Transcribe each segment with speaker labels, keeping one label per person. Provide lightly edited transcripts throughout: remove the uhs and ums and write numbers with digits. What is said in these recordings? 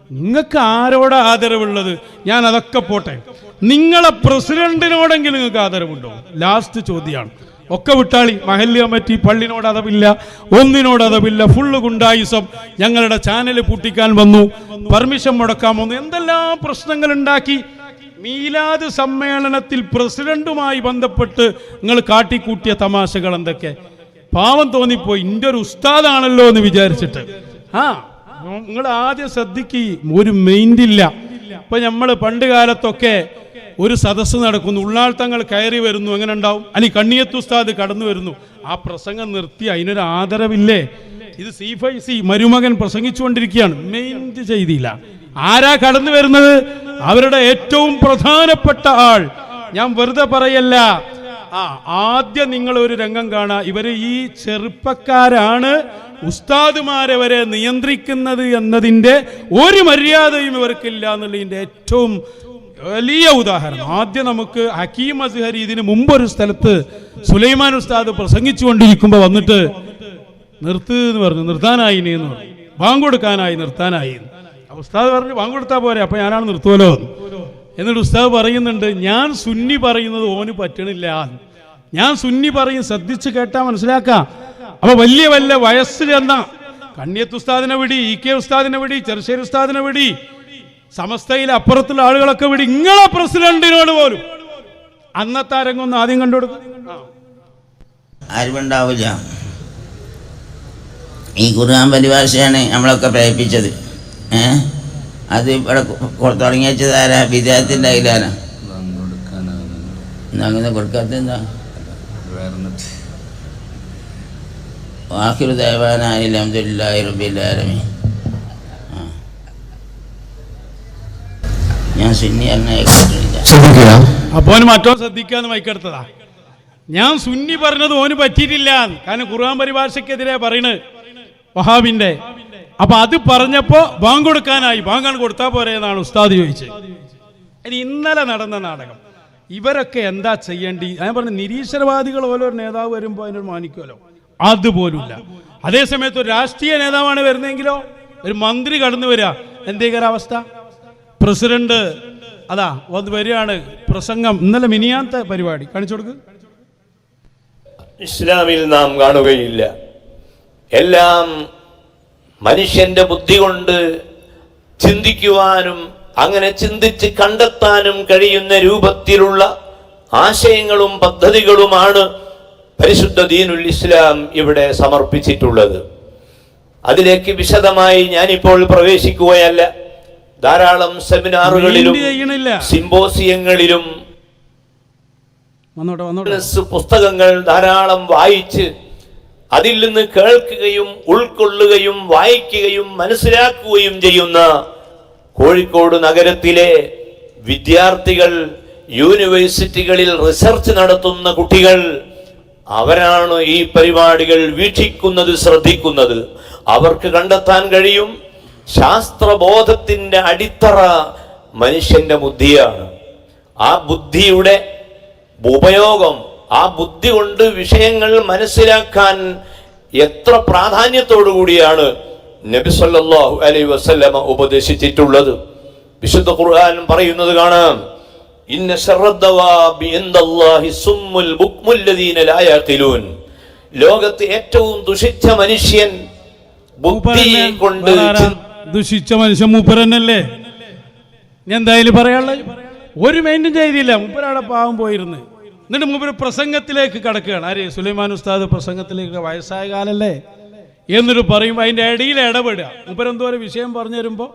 Speaker 1: നിങ്ങൾക്ക് ആരോട് ആദരവുള്ളത്? ഞാൻ അതൊക്കെ പോട്ടെ, നിങ്ങളെ പ്രസിഡന്റിനോടെങ്കിലും നിങ്ങൾക്ക് ആദരവുണ്ടോ? ലാസ്റ്റ് ചോദ്യമാണ്. ഒക്കെ വിട്ടാളി. മഹല്ല് കമ്മിറ്റി, പള്ളിനോട് അതവില്ല, ഒന്നിനോട് അതവില്ല, ഫുള്ള് ഗുണ്ടായിസം, ഞങ്ങളുടെ ചാനൽ പൂട്ടിക്കാൻ വന്നു, പെർമിഷൻ മുടക്കാൻ വന്നു, എന്തെല്ലാം പ്രശ്നങ്ങൾ ഉണ്ടാക്കി. മീലാദ് സമ്മേളനത്തിൽ പ്രസിഡന്റുമായി ബന്ധപ്പെട്ട് നിങ്ങൾ കാട്ടിക്കൂട്ടിയ തമാശകൾ എന്തൊക്കെ! പാവം തോന്നിപ്പോയി, എൻ്റെ ഒരു ഉസ്താദാണല്ലോ എന്ന് വിചാരിച്ചിട്ട്. നിങ്ങൾ ആദ്യം ശ്രദ്ധിക്ക്, ഒരു മെയിൻറ്റില്ല. ഇപ്പൊ നമ്മൾ പണ്ട് കാലത്തൊക്കെ ഒരു സദസ്സ് നടക്കുന്നു, ഉള്ളാൾത്തങ്ങൾ കയറി വരുന്നു, എങ്ങനെ ഉണ്ടാവും? അല്ലെങ്കിൽ കണ്ണിയത്ത് ഉസ്താദ് കടന്നു വരുന്നു, ആ പ്രസംഗം നിർത്തി, അതിനൊരു ആദരവില്ലേ? ഇത് C5C മരുമകൻ പ്രസംഗിച്ചുകൊണ്ടിരിക്കുകയാണ്, മെയിൻറ്റ് ചെയ്തില്ല. ആരാ കടന്നു വരുന്നത്? അവരുടെ ഏറ്റവും പ്രധാനപ്പെട്ട ആൾ. ഞാൻ വെറുതെ പറയല്ല. ആദ്യം നിങ്ങൾ ഒരു രംഗം കാണാ, ഇവര് ഈ ചെറുപ്പക്കാരാണ് ഉസ്താദുമാരെ വരെ നിയന്ത്രിക്കുന്നത് എന്നതിൻ്റെ ഒരു മര്യാദയും ഇവർക്കില്ല എന്നുള്ളതിൻ്റെ ഏറ്റവും വലിയ ഉദാഹരണം. ആദ്യം നമുക്ക് ഹക്കീം അസ്ഹരി ഇതിന് മുമ്പൊരു സ്ഥലത്ത് സുലൈമാൻ ഉസ്താദ് പ്രസംഗിച്ചുകൊണ്ടിരിക്കുമ്പോൾ വന്നിട്ട് നിർത്ത് എന്ന് പറഞ്ഞു, നിർത്താനായി എന്ന് പറഞ്ഞു, ബാങ്ക് കൊടുക്കാനായി, നിർത്താനായി. ഉസ്താദ് പറഞ്ഞു ബാങ്ക് കൊടുത്താൽ പോരെ, അപ്പൊ ഞാനാണ് നിർത്തുമല്ലോ. എന്നിട്ട് ഉസ്താദ് പറയുന്നുണ്ട്, ഞാൻ സുന്നി പറയുന്നത് ഓന് പറ്റണില്ല, ഞാൻ സുന്നി പറയും, ശ്രദ്ധിച്ച് കേട്ടാ മനസ്സിലാക്കാം. അപ്പൊ വലിയ വല്ല വയസ്സ് ചെന്ന കണ്ണിയത്ത് ഉസ്താദിനെ വിടി, EK ഉസ്താദിനെ വിടി, ചെറുശ്ശേരി ഉസ്താദിനെ വിടി, സമസ്തയിലെ അപ്പുറത്തുള്ള ആളുകളൊക്കെ വിടി, നിങ്ങളെ പ്രസിഡന്റിനോട് പോലും അന്നത്തെ അരങ്ങൊന്ന് ആദ്യം കണ്ടുകൊടുക്കും.
Speaker 2: അറിവുണ്ടാവില്ല. ഈ ഖുർആൻ പരിഭാഷയാണ് നമ്മളൊക്കെ പ്രേരിപ്പിച്ചത്. അത് ഇവിടെ തുടങ്ങി വെച്ചത് ആരാ? വിദേഹത്തിൻ്റെ അതിലാരാ? അങ്ങനെ കൊടുക്കാത്ത എന്താ? ആഖിറു ദഅ്വാനാ അൽഹംദുലില്ലാഹി റബ്ബിൽ ആലമീൻ. ഞാൻ സുന്നി
Speaker 1: അപ്പോൾ മറ്റോ ശ്രദ്ധിക്കാന്ന് മൈക്കെടുത്തതാ. ഞാൻ സുന്നി പറഞ്ഞത് ഓന് പറ്റിയിട്ടില്ല, കാരണം ഖുർആൻ പരിഭാഷക്കെതിരെ പറയണ് വഹാബിന്റെ. അപ്പൊ അത് പറഞ്ഞപ്പോ ബാങ്ക് കൊടുക്കാനായി, ബാങ്കാണ് കൊടുത്താ പോരെ എന്നാണ് ഉസ്താദ് ചോദിച്ചത്. ഇനി ഇന്നലെ നടന്ന നാടകം, ഇവരൊക്കെ എന്താ ചെയ്യേണ്ടി? ഞാൻ പറഞ്ഞു, നിരീശ്വരവാദികൾ ഓരോ നേതാവ് വരുമ്പോൾ അതിനൊരു മാനിക്കുമല്ലോ, അതുപോലുമില്ല. അതേസമയത്ത് ഒരു രാഷ്ട്രീയ നേതാവാണ് വരുന്നതെങ്കിലോ, ഒരു മന്ത്രി കടന്നു വരിക, എന്തേക്കൊരു അവസ്ഥ? പ്രസിഡന്റ് അതാ വന്ന് വരികയാണ്, പ്രസംഗം. ഇന്നലെ മിനിയാത്തെ പരിപാടി കാണിച്ചു കൊടുക്ക്.
Speaker 3: ഇസ്ലാമിൽ നാം കാണുകയില്ല. എല്ലാം മനുഷ്യന്റെ ബുദ്ധി കൊണ്ട് ചിന്തിക്കുവാനും അങ്ങനെ ചിന്തിച്ച് കണ്ടെത്താനും കഴിയുന്ന രൂപത്തിലുള്ള ആശയങ്ങളും പദ്ധതികളുമാണ് പരിശുദ്ധ ദീനുൽ ഇസ്ലാം ഇവിടെ സമർപ്പിച്ചിട്ടുള്ളത്. അതിലേക്ക് വിശദമായി ഞാനിപ്പോൾ പ്രവേശിക്കുകയല്ല. ധാരാളം സെമിനാറുകളിലും സിംപോസിയങ്ങളിലും പുസ്തകങ്ങൾ ധാരാളം വായിച്ച് അതിൽ നിന്ന് കേൾക്കുകയും ഉൾക്കൊള്ളുകയും വായിക്കുകയും മനസ്സിലാക്കുകയും ചെയ്യുന്ന കോഴിക്കോട് നഗരത്തിലെ വിദ്യാർത്ഥികൾ, യൂണിവേഴ്സിറ്റികളിൽ റിസർച്ച് നടത്തുന്ന കുട്ടികൾ, അവരാണ് ഈ പരിപാടികൾ വീക്ഷിക്കുന്നത്, ശ്രദ്ധിക്കുന്നത്. അവർക്ക് കണ്ടെത്താൻ കഴിയും, ശാസ്ത്രബോധത്തിന്റെ അടിത്തറ മനുഷ്യന്റെ ബുദ്ധിയാണ്. ആ ബുദ്ധിയുടെ ഉപയോഗം, ആ ബുദ്ധി കൊണ്ട് വിഷയങ്ങൾ മനസ്സിലാക്കാൻ എത്ര പ്രാധാന്യത്തോടു കൂടിയാണ് നബി സല്ലല്ലാഹു അലൈഹി വസല്ലമ ഉപദേശിച്ചിട്ടുള്ളത്. വിശുദ്ധ ഖുർആൻ പറയുന്നത് കാണാം, ഇന്ന ശർറദ്ദവാബി ഇൻദല്ലാഹി സുമ്മുൽ ബുക്മുൽ ലദീന ലാ യഖിലൂൻ. ലോകത്തെ ഏറ്റവും ദുഷിച്ച മനുഷ്യൻ ബുദ്ധി കൊണ്ട്
Speaker 1: ദുഷിച്ച മനുഷ്യൻ മൂപ്പരന്നല്ലേ. എന്തായാലും പറയാനുള്ളത് ഒരു മെയിൻറ്റും ചെയ്തില്ല. മൂപ്പരവിടെ പാവം പോയിരുന്നു. എന്നിട്ട് മൂപ്പര് പ്രസംഗത്തിലേക്ക് കടക്കുകയാണ്. ആര്? സുലൈമാൻ ഉസ്താദ് പ്രസംഗത്തിലേക്ക്. വയസ്സായ കാലല്ലേ എന്നിട്ട് പറയുമ്പോൾ അതിൻ്റെ ഇടയിൽ ഇടപെടുക. മൂപ്പരെന്തോ ഒരു വിഷയം പറഞ്ഞു തരുമ്പോൾ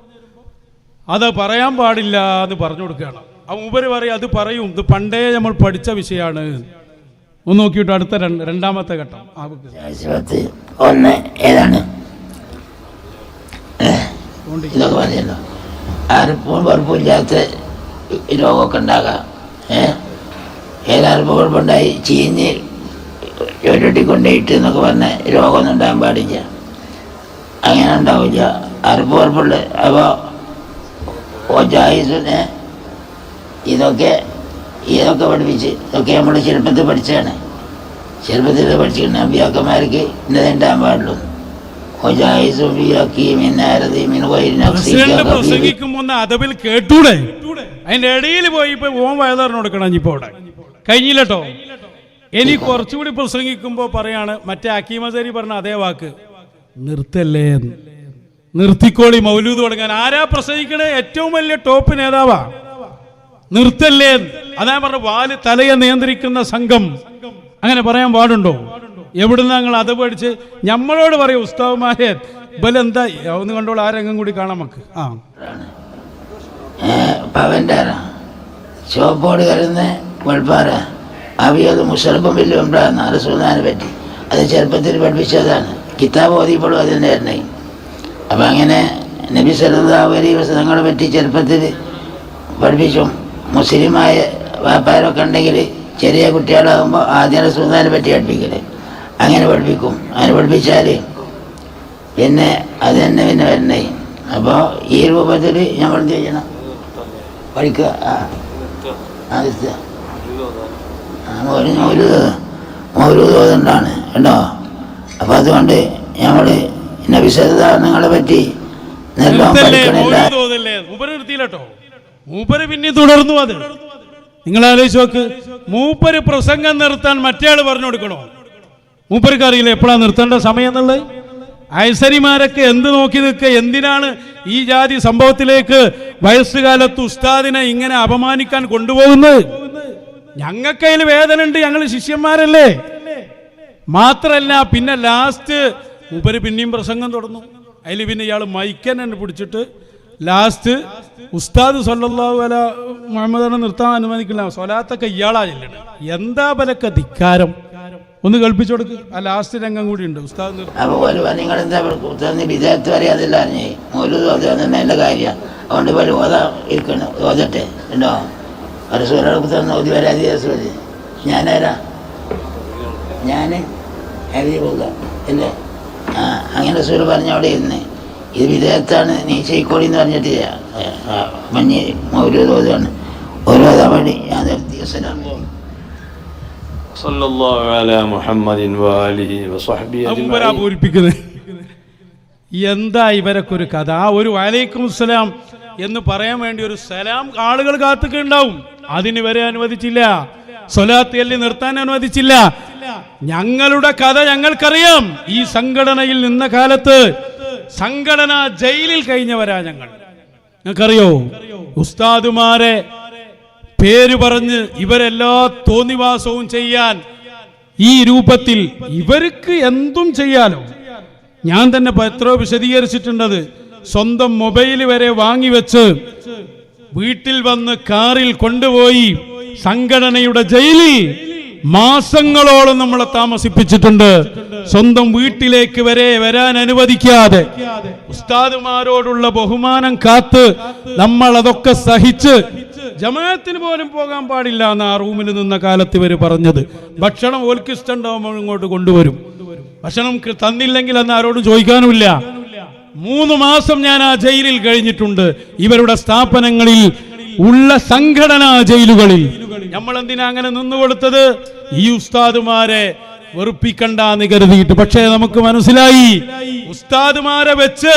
Speaker 1: അത് പറയാൻ പാടില്ല എന്ന് പറഞ്ഞു കൊടുക്കുകയാണ്. ആ മൂപ്പര് പറയും, അത് പറയും, ഇത് പണ്ടേ നമ്മൾ പഠിച്ച വിഷയമാണ്. ഒന്ന് നോക്കിയിട്ട് അടുത്ത രണ്ടാമത്തെ ഘട്ടം
Speaker 2: ഒന്ന് ഏതാണ്? ഇതൊക്കെ പറഞ്ഞല്ലോ, ആർക്കും കുഴപ്പമില്ലാത്ത രോഗമൊക്കെ ഉണ്ടാകാം. ഏതാർക്കും കുഴപ്പമുണ്ടായി ചീഞ്ഞ് ഒരിട്ടി കൊണ്ടുപോയിട്ട് എന്നൊക്കെ പറഞ്ഞ രോഗമൊന്നും ഉണ്ടാകാൻ പാടില്ല. അങ്ങനെ ഉണ്ടാവില്ല. ആർക്കും കുഴപ്പമുള്ള അപ്പോൾ ഓജായുസിനെ ഇതൊക്കെ പഠിപ്പിച്ച് ഇതൊക്കെ നമ്മൾ ചെറുപ്പത്തിൽ പഠിച്ചതാണ്. ചെറുപ്പത്തിൽ പഠിച്ചിട്ട് നബിയാക്കന്മാർക്ക് ഇന്നതുണ്ടാകാൻ പാടുള്ളൂ.
Speaker 1: പ്രസിഡന്റ് പ്രസംഗിക്കുമ്പോ ഒന്ന് അതബിൽ കേട്ടൂടെ? അതിന്റെ ഇടയിൽ പോയി ഇപ്പൊ ഓൻ വയലാറിന് കൊടുക്കണം ഇപ്പൊ അവിടെ കഴിഞ്ഞില്ലട്ടോ. ഇനി കുറച്ചുകൂടി പ്രസംഗിക്കുമ്പോ പറയാണ് മറ്റേ അക്കീമസേരി പറഞ്ഞ അതേ വാക്ക്, നിർത്തല്ലേ, നിർത്തിക്കോളി മൗലൂദ് തുടങ്ങാൻ. ആരാ പ്രസംഗിക്കണേ? ഏറ്റവും വലിയ ടോപ്പ് നേതാവാ. നിർത്തല്ലേ, അതാ പറഞ്ഞ വാല് തലയെ നിയന്ത്രിക്കുന്ന സംഘം. അങ്ങനെ പറയാൻ പാടുണ്ടോ? എവിടുന്ന് ഞങ്ങൾ അത് പഠിച്ച് നമ്മളോട് പറയും ഉസ്താവുമാരെ ബലെന്താ ഒന്ന് കണ്ടോളൂ. ആ രംഗം കൂടി കാണാം നമുക്ക്.
Speaker 2: പവൻ്റെ ചോപ്പോട് കരുന്ന വെൾപ്പാറ അവിയത് മുഷറബും വലിയ ഉണ്ടാകുന്ന റസൂലിനെ പറ്റി അത് ചെറുപ്പത്തിൽ പഠിപ്പിച്ചതാണ്. കിതാബ് ഓതിയപ്പോഴും അതിൻ്റെ എണ്ണ. അപ്പം അങ്ങനെ നബി സല്ലല്ലാഹു അലൈഹി വസല്ലമയെ പറ്റി ചെറുപ്പത്തിൽ പഠിപ്പിച്ചും മുസ്ലിമായ വ്യാപാരമൊക്കെ ഉണ്ടെങ്കിൽ ചെറിയ കുട്ടികളാകുമ്പോൾ ആദ്യം റസൂലിനെ പറ്റി പഠിപ്പിക്കൽ. അങ്ങനെ പഠിപ്പിക്കും. അങ്ങനെ പഠിപ്പിച്ചാൽ പിന്നെ അത് തന്നെ പിന്നെ വരണേ. അപ്പോൾ ഈ രൂപത്തിൽ നമ്മൾ എന്ത് ചെയ്യണം? പഠിക്കുക. മൗലൂദ് ഓതുണ്ടാണ് കേട്ടോ. അപ്പോൾ അതുകൊണ്ട് നമ്മൾ നബി സല്ലല്ലാഹുങ്ങളെ പറ്റി നല്ലോണം പഠിക്കണില്ല.
Speaker 1: മൂപ്പര് പിന്നെ തുടർന്നു. അത് നിങ്ങൾ ആലോചിച്ച് നോക്ക്. മൂപ്പര് പ്രസംഗം നിർത്താൻ മറ്റേ ആള് പറഞ്ഞു കൊടുക്കണോ? മൂപ്പർക്ക് അറിയില്ല എപ്പോഴാണ് നിർത്തേണ്ട സമയം എന്നുള്ളത്. ഐസരിമാരൊക്കെ എന്ത് നോക്കി നിൽക്കുക? എന്തിനാണ് ഈ ജാതി സംഭവത്തിലേക്ക് വയസ്സുകാലത്ത് ഉസ്താദിനെ ഇങ്ങനെ അപമാനിക്കാൻ കൊണ്ടുപോകുന്നത്? ഞങ്ങൾക്കതിൽ വേദന ഉണ്ട്, ഞങ്ങൾ ശിഷ്യന്മാരല്ലേ. മാത്രല്ല പിന്നെ ലാസ്റ്റ് മൂപ്പര് പിന്നെയും പ്രസംഗം തുടർന്നു. അതിൽ പിന്നെ ഇയാൾ മൈക്കൻ എന്നെ പിടിച്ചിട്ട് ലാസ്റ്റ് ഉസ്താദ് സല്ലല്ലാഹു അലൈഹി മുഹമ്മദിനെ നിർത്താൻ അനുവദിക്കില്ല, സ്വലാത്തൊക്കെ ഇയാളാ ചെല്ലണം. എന്താ ബലക്ക ധിക്കാരം? ഒന്ന് കേൾപ്പിച്ചു കൊടുക്ക്. ആ ലാസ്റ്റ് രംഗം കൂടി ഉണ്ട്. ഉസ്താദ്
Speaker 2: നിങ്ങൾ എന്താ വിദേഹത്ത് അറിയാതില്ല നല്ല കാര്യമാണ്. അതുകൊണ്ട് പോലെ ഓതാ ഇരിക്കണം, ഓതട്ടെ ഉണ്ടോ? റസൂലുള്ളാഹി തന്ന ഓതി വരാതി റസൂല്. ഞാനാരാ? ഞാൻ ഹബീബുള്ള അല്ലേ? അങ്ങനെ റസൂല് പറഞ്ഞ അവിടെ ഇരുന്ന് ഇത് വിദേഹത്താണ്, നീ ചെയ്ക്കോളി എന്ന് പറഞ്ഞിട്ട് മഞ്ഞ് മൗലൂദ് ഓതുകയാണ്. ഓരോ തവണ ഞാൻ നിർത്തി. അസ്സലാമു അലൈക്കും.
Speaker 1: എന്താ ഇവരൊക്കെ ഒരു കഥ? ആ ഒരു വലൈക്കും സലാം എന്ന് പറയാൻ വേണ്ടി ഒരു സലാം ആളുകൾ കാത്തുക്കുണ്ടാവും. അതിന് വരെ അനുവദിച്ചില്ല. സ്വലാത്ത് എല്ലി നിർത്താൻ അനുവദിച്ചില്ല. ഞങ്ങളുടെ കഥ ഞങ്ങൾക്കറിയാം. ഈ സംഘടനയിൽ നിന്ന കാലത്ത് സംഘടന ജയിലിൽ കഴിഞ്ഞവരാ ഞങ്ങൾ. ഞങ്ങൾക്കറിയോ? ഉസ്താദുമാരെ പേര് പറഞ്ഞ് ഇവരെല്ലാ തോന്നിവാസവും ചെയ്യാൻ ഈ രൂപത്തിൽ ഇവർക്ക് എന്തും ചെയ്യാലോ. ഞാൻ തന്നെ എത്രയോ വിശദീകരിച്ചിട്ടുണ്ടത്. സ്വന്തം മൊബൈൽ വരെ വാങ്ങിവെച്ച് വീട്ടിൽ വന്ന് കാറിൽ കൊണ്ടുപോയി സംഘടനയുടെ ജയിലിൽ മാസങ്ങളോളം നമ്മളെ താമസിപ്പിച്ചിട്ടുണ്ട്. സ്വന്തം വീട്ടിലേക്ക് വരെ വരാൻ അനുവദിക്കാതെ ഉസ്താദുമാരോടുള്ള ബഹുമാനം കാത്ത് നമ്മൾ അതൊക്കെ സഹിച്ച് ജമാഅത്തിന് പോലും പോകാൻ പാടില്ല എന്ന് ആ റൂമിൽ നിന്ന കാലത്ത് ഇവർ പറഞ്ഞത്. ഭക്ഷണം ഓൽക്ക് ഇഷ്ടമുണ്ടാവുമ്പോൾ ഇങ്ങോട്ട് കൊണ്ടുവരും. ഭക്ഷണം തന്നില്ലെങ്കിൽ അന്ന് ആരോടും ചോദിക്കാനുമില്ല. 3 മാസം ഞാൻ ആ ജയിലിൽ കഴിഞ്ഞിട്ടുണ്ട്. ഇവരുടെ സ്ഥാപനങ്ങളിൽ ഉള്ള സംഘടനാ ജയിലുകളിൽ. നമ്മൾ എന്തിനാ അങ്ങനെ നിന്നുകൊടുത്തത്? ഈ ഉസ്താദുമാരെ വെറുപ്പിക്കണ്ടെന്ന് കരുതിയിട്ട്. പക്ഷേ നമുക്ക് മനസ്സിലായി ഉസ്താദുമാരെ വെച്ച്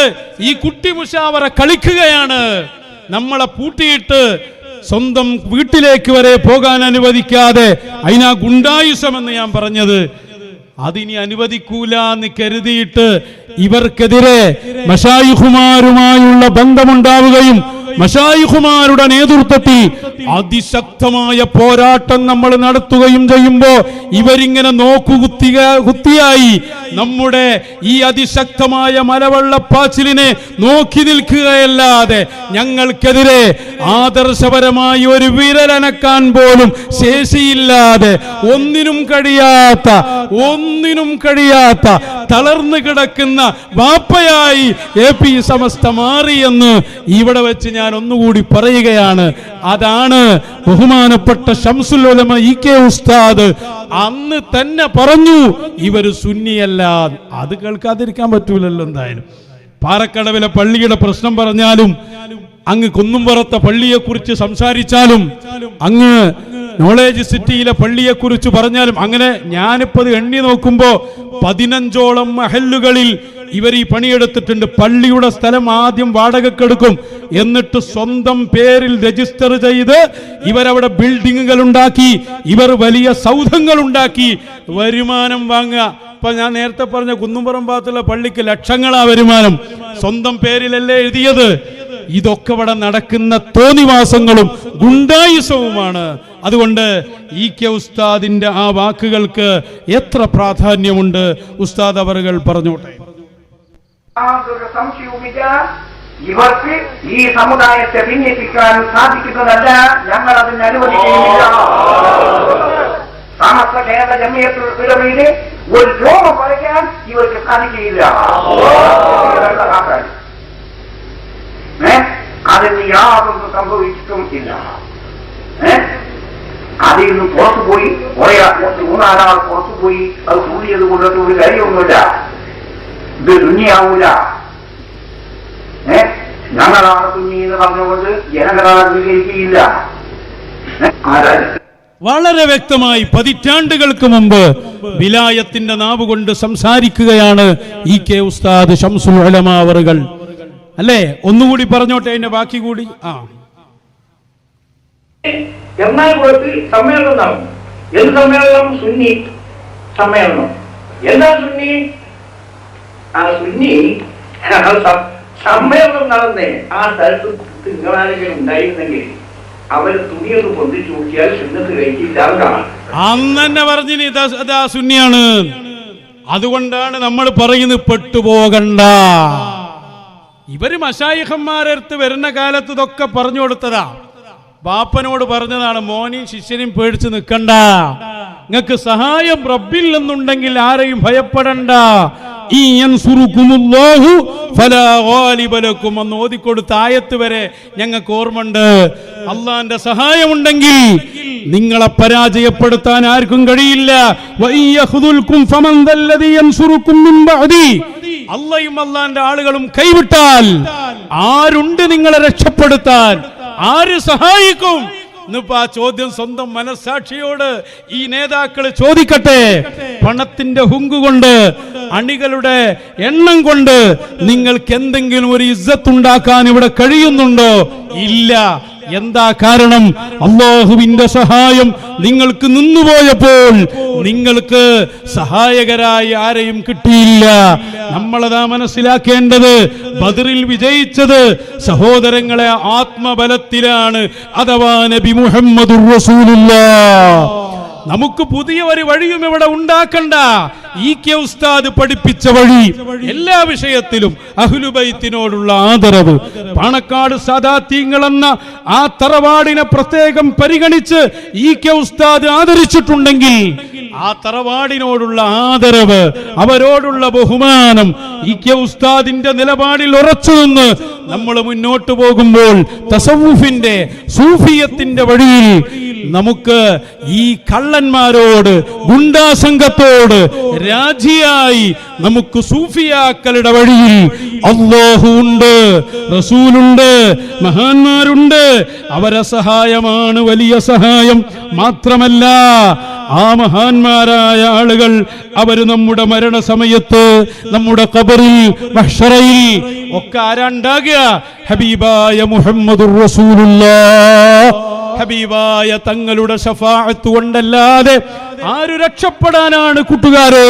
Speaker 1: ഈ കുട്ടി മുഷാവറ കളിക്കുകയാണ്. നമ്മളെ പൂട്ടിയിട്ട് സ്വന്തം വീട്ടിലേക്ക് വരെ പോകാൻ അനുവദിക്കാതെ അതിനാ ഗുണ്ടായുസമെന്ന് ഞാൻ പറഞ്ഞത്. അതിനി അനുവദിക്കൂല എന്ന് കരുതിയിട്ട് ഇവർക്കെതിരെ മശായിഖുമാരുമായുള്ള ബന്ധമുണ്ടാവുകയും മശായിഖുമാരുടെ നേതൃത്വത്തിൽ അതിശക്തമായ പോരാട്ടം നമ്മൾ നടത്തുകയും ചെയ്യുമ്പോ ഇവരിങ്ങനെ കുത്തിയായി നമ്മുടെ ഈ അതിശക്തമായ മലവെള്ളപ്പാച്ചിലിനെ നോക്കി നിൽക്കുകയല്ലാതെ ഞങ്ങൾക്കെതിരെ ആദർശപരമായി ഒരു വിരലനക്കാൻ പോലും ശേഷിയില്ലാതെ ഒന്നിനും കഴിയാത്ത തളർന്നു കിടക്കുന്ന വാപ്പയായി AP സമസ്ത മാറിയെന്ന് ഇവിടെ വെച്ച് ഞാൻ ഒന്നുകൂടി പറയുകയാണ്. അതാണ് ബഹുമാനപ്പെട്ട ശംസുൽ ഉലമ EK ഉസ്താദ് അന്ന് തന്നെ പറഞ്ഞു, ഇവര് സുന്നിയല്ല. അത് കേൾക്കാതിരിക്കാൻ പറ്റൂലല്ലോ. എന്തായാലും പാറക്കടവിലെ പള്ളിയുടെ പ്രശ്നം പറഞ്ഞാലും, അങ്ങ് കുന്നുംപുറത്തെ പള്ളിയെ കുറിച്ച് സംസാരിച്ചാലും, അങ്ങ് നോളേജ് സിറ്റിയിലെ പള്ളിയെക്കുറിച്ച് പറഞ്ഞാലും അങ്ങനെ ഞാനിപ്പോൾ അത് എണ്ണി നോക്കുമ്പോൾ 15ഓളം മഹല്ലുകളിൽ ഇവർ ഈ പണിയെടുത്തിട്ടുണ്ട്. പള്ളിയുടെ സ്ഥലം ആദ്യം വാടകക്കെടുക്കും, എന്നിട്ട് സ്വന്തം പേരിൽ രജിസ്റ്റർ ചെയ്ത് ഇവരവിടെ ബിൽഡിങ്ങുകൾ ഉണ്ടാക്കി, ഇവർ വലിയ സൗധങ്ങൾ ഉണ്ടാക്കി വരുമാനം വാങ്ങുക. ഇപ്പൊ ഞാൻ നേരത്തെ പറഞ്ഞ കുന്നുംപുറം ഭാഗത്തുള്ള പള്ളിക്ക് ലക്ഷങ്ങളാ വരുമാനം, സ്വന്തം പേരിലല്ലേ എഴുതിയത്. ഇതൊക്കെ ഇവിടെ നടക്കുന്ന തോന്നിവാസങ്ങളും ഗുണ്ടായുസവുമാണ്. അതുകൊണ്ട് ഇ.കെ. ഉസ്താദിന്റെ ആ വാക്കുകൾക്ക് എത്ര പ്രാധാന്യമുണ്ട് ഉസ്താദ് അവറുകൾ പറഞ്ഞോട്ടെ.
Speaker 4: സംശയവുമില്ല, ഇവർക്ക് ഈ സമുദായത്തെ ഭിന്നിപ്പിക്കാൻ സാധിക്കുന്നതല്ല, ഞങ്ങൾ അതിന് അനുവദിക്കുകയില്ല. സമസ്ത കേരള ജമിയത്തുൽ ഉലമയിലെ ഒരു രോഗം പറയാൻ ഇവർക്ക് സാധിക്കുകയില്ല. അതിന് യാതൊന്നും സംഭവിച്ചിട്ടും ഇല്ല. അതിൽ നിന്ന് പുറത്തുപോയി മൂന്നാലാൾ പുറത്തുപോയി അത് കൂടിയത് കൊണ്ടിട്ട് ഒരു കാര്യമൊന്നുമില്ല. ഇത് തുന്നിയാവൂല. ഞങ്ങളാണ് തുന്നി എന്ന് പറഞ്ഞുകൊണ്ട് ജനങ്ങളാണ് സ്വീകരിക്കുകയില്ല.
Speaker 1: വളരെ വ്യക്തമായി പതിറ്റാണ്ടുകൾക്ക് മുമ്പ് വിലായത്തിന്റെ നാവ് കൊണ്ട് സംസാരിക്കുകയാണ് ഇ.കെ. ഉസ്താദ് ശംസുൽ ഉലമാ അവറുകൾ. അല്ലേ? ഒന്നുകൂടി പറഞ്ഞോട്ടെ, അതിന്റെ ബാക്കി കൂടി.
Speaker 4: എറണാകുളത്ത് സമ്മേളനം നടന്നു. എന്ത് സമ്മേളനം? സുന്നി സമ്മേളനം. എന്താ സുന്നി? ആ സുന്നി സമ്മേളനം നടന്നേ ആ സ്ഥലത്ത് നിങ്ങളാരെങ്കിലും ഉണ്ടായിരുന്നെങ്കിൽ അവര് തുണിയൊന്ന് പൊന്തിച്ചു നോക്കിയാൽ സുന്നത്ത് കഴിച്ചില്ലാതാണ്.
Speaker 1: അന്ന് തന്നെ പറഞ്ഞിനി അതാ സുന്നിയാണ്. അതുകൊണ്ടാണ് നമ്മൾ പറയുന്നത് പെട്ടുപോകണ്ട. ഇവര് മശായിഖന്മാരടുത്ത് വരുന്ന കാലത്ത് ഇതൊക്കെ പറഞ്ഞു കൊടുത്തതാ. ബാപ്പനോട് പറഞ്ഞതാണ്, മോനി ശിഷ്യനും പേടിച്ച് നിൽക്കണ്ട, നിങ്ങൾക്ക് സഹായം റബ്ബിൽ നിന്നുണ്ടെങ്കിൽ ആരെയും ഭയപ്പെടണ്ട. എന്ന് ഓതിക്കൊടുത്ത ആയത്ത് വരെ ഞങ്ങൾക്ക് ഓർമ്മയുണ്ട്. അള്ളാന്റെ സഹായമുണ്ടെങ്കിൽ നിങ്ങളെ പരാജയപ്പെടുത്താൻ ആർക്കും കഴിയില്ല. അള്ളയും അള്ളാന്റെ ആളുകളും കൈവിട്ടാൽ ആരുണ്ട് നിങ്ങളെ രക്ഷപ്പെടുത്താൻ? ആര് സഹായിക്കും? ഇന്നിപ്പോ ആ ചോദ്യം സ്വന്തം മനസ്സാക്ഷിയോട് ഈ നേതാക്കൾ ചോദിക്കട്ടെ. പണത്തിന്റെ ഹുങ്ക് കൊണ്ട്, അണികളുടെ എണ്ണം കൊണ്ട് നിങ്ങൾക്ക് എന്തെങ്കിലും ഒരു ഇസ്സത്ത് ഉണ്ടാക്കാൻ ഇവിടെ കഴിയുന്നുണ്ടോ? ഇല്ല. എന്താ കാരണം? അല്ലാഹുവിന്റെ സഹായം നിങ്ങൾക്ക് നിന്നുപോയപ്പോൾ നിങ്ങൾക്ക് സഹായകരായി ആരെയും കിട്ടിയില്ല. നമ്മളതാ മനസ്സിലാക്കേണ്ടത്. ബദറിൽ വിജയിച്ചത് സഹോദരങ്ങളെ ആത്മബലത്തിലാണ്, അഥവാ നബി മുഹമ്മദുർ റസൂലുള്ളാഹ്. നമുക്ക് പുതിയ ഒരു വഴിയും ഇവിടെ ഉണ്ടാക്കണ്ട. ഇ.കെ. ഉസ്താദ് പഠിപ്പിച്ച വഴി, എല്ലാ വിഷയത്തിലും അഹ്ലുബൈത്തിനോടുള്ള ആദരവ്. പാണക്കാട് സാദാത്യങ്ങൾ എന്ന ആ തറവാടിനെ പ്രത്യേകം പരിഗണിച്ച് ഇ.കെ. ഉസ്താദ് ആദരിച്ചിട്ടുണ്ടെങ്കിൽ ആ തറവാടിനോടുള്ള ആദരവ്, അവരോടുള്ള ബഹുമാനം, ഇ.കെ. ഉസ്താദിന്റെ നിലപാടിൽ ഉറച്ചു നിന്ന് നമ്മൾ മുന്നോട്ട് പോകുമ്പോൾ തസവ്വുഫിന്റെ സൂഫിയത്തിന്റെ വഴിയിൽ നമുക്ക് ഈ കള്ളന്മാരോട്, ഗുണ്ടാസംഘത്തോട് രാജിയായി നമുക്ക് സൂഫിയാക്കളുടെ വഴിയിൽ അല്ലാഹു ഉണ്ട്, റസൂലുണ്ട്, മഹാന്മാരുണ്ട്. അവരെ സഹായമാണ് വലിയ സഹായം. മാത്രമല്ല ആ മഹാന്മാരായ ആളുകൾ അവര് നമ്മുടെ മരണസമയത്ത്, നമ്മുടെ ഖബറിൽ, മഹ്ശറയിൽ ഒക്കെ ആരാണ്ടാകുക? ഹബീബായ മുഹമ്മദുർ റസൂലുള്ളാഹ്, ഹബീബായ തങ്ങളുടെ ശഫാഅത്ത് കൊണ്ടല്ലാതെ ആര് രക്ഷപ്പെടാനാണ് കൂട്ടുകാരെ?